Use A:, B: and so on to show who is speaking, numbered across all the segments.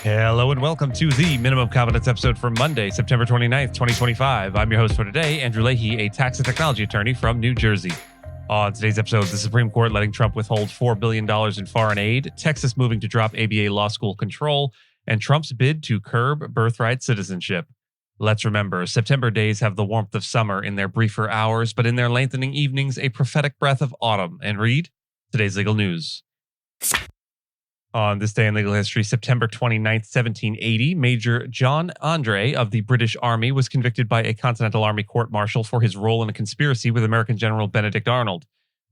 A: Hello and welcome to the Minimum Competence episode for Monday, September 29th, 2025. I'm your host for today, Andrew Leahy, a tax and technology attorney from New Jersey. On today's episode, the Supreme Court letting Trump withhold $4 billion in foreign aid, Texas moving to drop ABA law school control, and Trump's bid to curb birthright citizenship. Let's remember, September days have the warmth of summer in their briefer hours, but in their lengthening evenings, a prophetic breath of autumn. And read today's legal news. On this day in legal history, September 29th, 1780, Major John André of the British Army was convicted by a Continental Army court-martial for his role in a conspiracy with American General Benedict Arnold.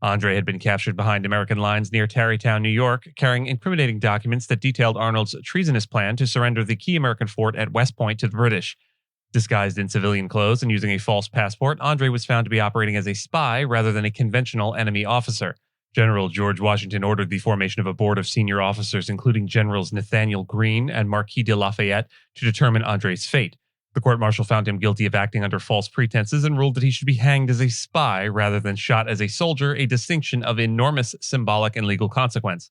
A: André had been captured behind American lines near Tarrytown, New York, carrying incriminating documents that detailed Arnold's treasonous plan to surrender the key American fort at West Point to the British. Disguised in civilian clothes and using a false passport, André was found to be operating as a spy rather than a conventional enemy officer. General George Washington ordered the formation of a board of senior officers, including Generals Nathanael, Greene, and Marquis de Lafayette, to determine André's fate. The court-martial found him guilty of acting under false pretenses and ruled that he should be hanged as a spy rather than shot as a soldier, a distinction of enormous symbolic and legal consequence.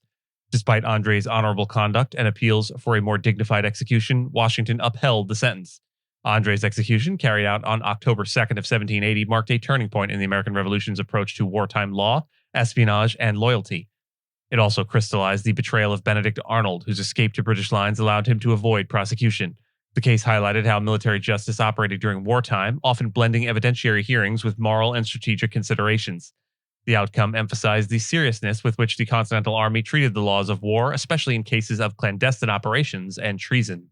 A: Despite André's honorable conduct and appeals for a more dignified execution, Washington upheld the sentence. André's execution, carried out on October 2nd of 1780, marked a turning point in the American Revolution's approach to wartime law, espionage, and loyalty. It also crystallized the betrayal of Benedict Arnold, whose escape to British lines allowed him to avoid prosecution. The case highlighted how military justice operated during wartime, often blending evidentiary hearings with moral and strategic considerations. The outcome emphasized the seriousness with which the Continental Army treated the laws of war, especially in cases of clandestine operations and treason.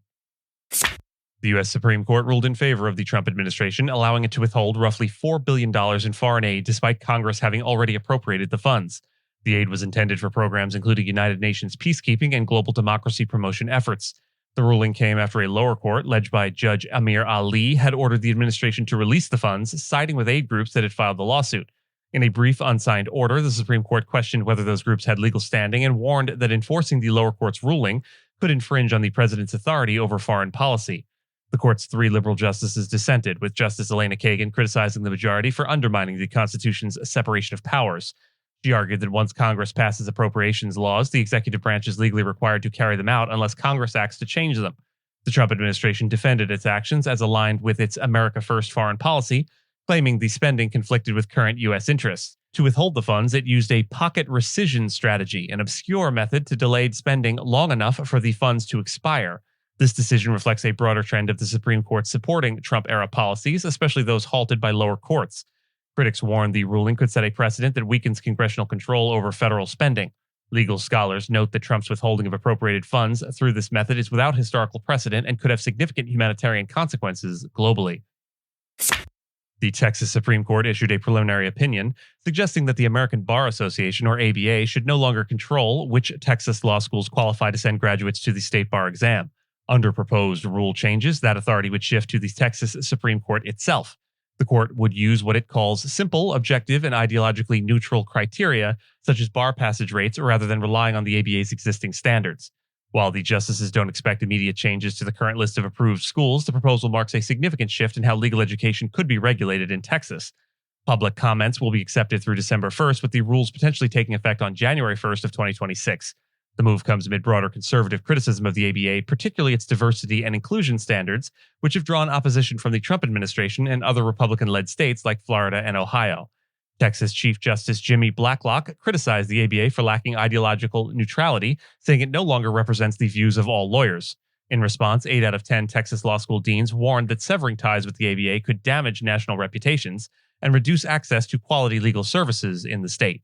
A: The U.S. Supreme Court ruled in favor of the Trump administration, allowing it to withhold roughly $4 billion in foreign aid despite Congress having already appropriated the funds. The aid was intended for programs including United Nations peacekeeping and global democracy promotion efforts. The ruling came after a lower court, led by Judge Amir Ali, had ordered the administration to release the funds, siding with aid groups that had filed the lawsuit. In a brief, unsigned order, the Supreme Court questioned whether those groups had legal standing and warned that enforcing the lower court's ruling could infringe on the president's authority over foreign policy. The court's three liberal justices dissented, with Justice Elena Kagan criticizing the majority for undermining the Constitution's separation of powers. She argued that once Congress passes appropriations laws, the executive branch is legally required to carry them out unless Congress acts to change them. The Trump administration defended its actions as aligned with its America First foreign policy, claiming the spending conflicted with current U.S. interests. To withhold the funds, it used a pocket rescission strategy, an obscure method to delay spending long enough for the funds to expire. This decision reflects a broader trend of the Supreme Court supporting Trump-era policies, especially those halted by lower courts. Critics warned the ruling could set a precedent that weakens congressional control over federal spending. Legal scholars note that Trump's withholding of appropriated funds through this method is without historical precedent and could have significant humanitarian consequences globally. The Texas Supreme Court issued a preliminary opinion suggesting that the American Bar Association, or ABA, should no longer control which Texas law schools qualify to send graduates to the state bar exam. Under proposed rule changes, that authority would shift to the Texas Supreme Court itself. The court would use what it calls simple, objective, and ideologically neutral criteria, such as bar passage rates, rather than relying on the ABA's existing standards. While the justices don't expect immediate changes to the current list of approved schools, the proposal marks a significant shift in how legal education could be regulated in Texas. Public comments will be accepted through December 1st, with the rules potentially taking effect on January 1st of 2026. The move comes amid broader conservative criticism of the ABA, particularly its diversity and inclusion standards, which have drawn opposition from the Trump administration and other Republican-led states like Florida and Ohio. Texas Chief Justice Jimmy Blacklock criticized the ABA for lacking ideological neutrality, saying it no longer represents the views of all lawyers. In response, 8 out of 10 Texas law school deans warned that severing ties with the ABA could damage national reputations and reduce access to quality legal services in the state.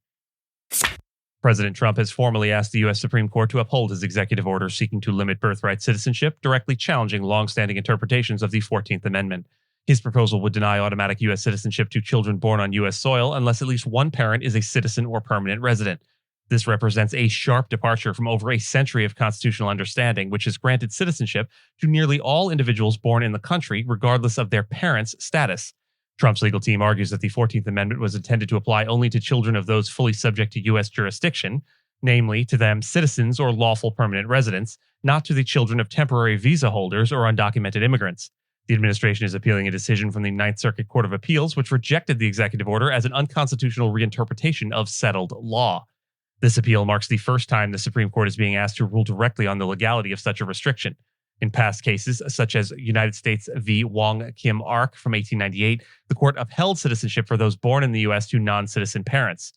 A: President Trump has formally asked the U.S. Supreme Court to uphold his executive order seeking to limit birthright citizenship, directly challenging long-standing interpretations of the 14th Amendment. His proposal would deny automatic U.S. citizenship to children born on U.S. soil unless at least one parent is a citizen or permanent resident. This represents a sharp departure from over a century of constitutional understanding, which has granted citizenship to nearly all individuals born in the country, regardless of their parents' status. Trump's legal team argues that the 14th Amendment was intended to apply only to children of those fully subject to U.S. jurisdiction, namely to them citizens or lawful permanent residents, not to the children of temporary visa holders or undocumented immigrants. The administration is appealing a decision from the Ninth Circuit Court of Appeals, which rejected the executive order as an unconstitutional reinterpretation of settled law. This appeal marks the first time the Supreme Court is being asked to rule directly on the legality of such a restriction. In past cases, such as United States v. Wong Kim Ark from 1898, the court upheld citizenship for those born in the U.S. to non-citizen parents.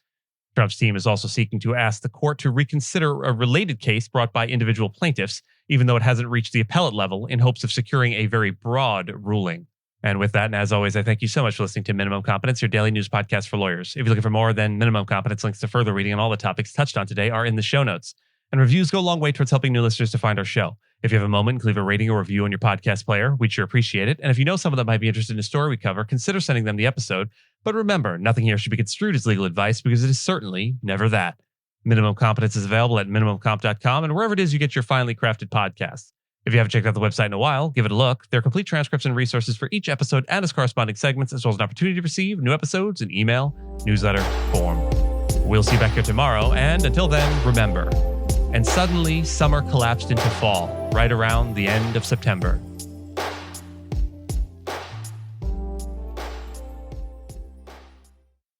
A: Trump's team is also seeking to ask the court to reconsider a related case brought by individual plaintiffs, even though it hasn't reached the appellate level, in hopes of securing a very broad ruling. And with that, and as always, I thank you so much for listening to Minimum Competence, your daily news podcast for lawyers. If you're looking for more than Minimum Competence, links to further reading on all the topics touched on today are in the show notes. And reviews go a long way towards helping new listeners to find our show. If you have a moment, leave a rating or review on your podcast player. We'd sure appreciate it. And if you know someone that might be interested in a story we cover, consider sending them the episode. But remember, nothing here should be construed as legal advice because it is certainly never that. Minimum Competence is available at minimumcomp.com and wherever it is you get your finely crafted podcasts. If you haven't checked out the website in a while, give it a look. There are complete transcripts and resources for each episode and its corresponding segments, as well as an opportunity to receive new episodes in email, newsletter, form. We'll see you back here tomorrow, and until then, remember. And suddenly, summer collapsed into fall, right around the end of September.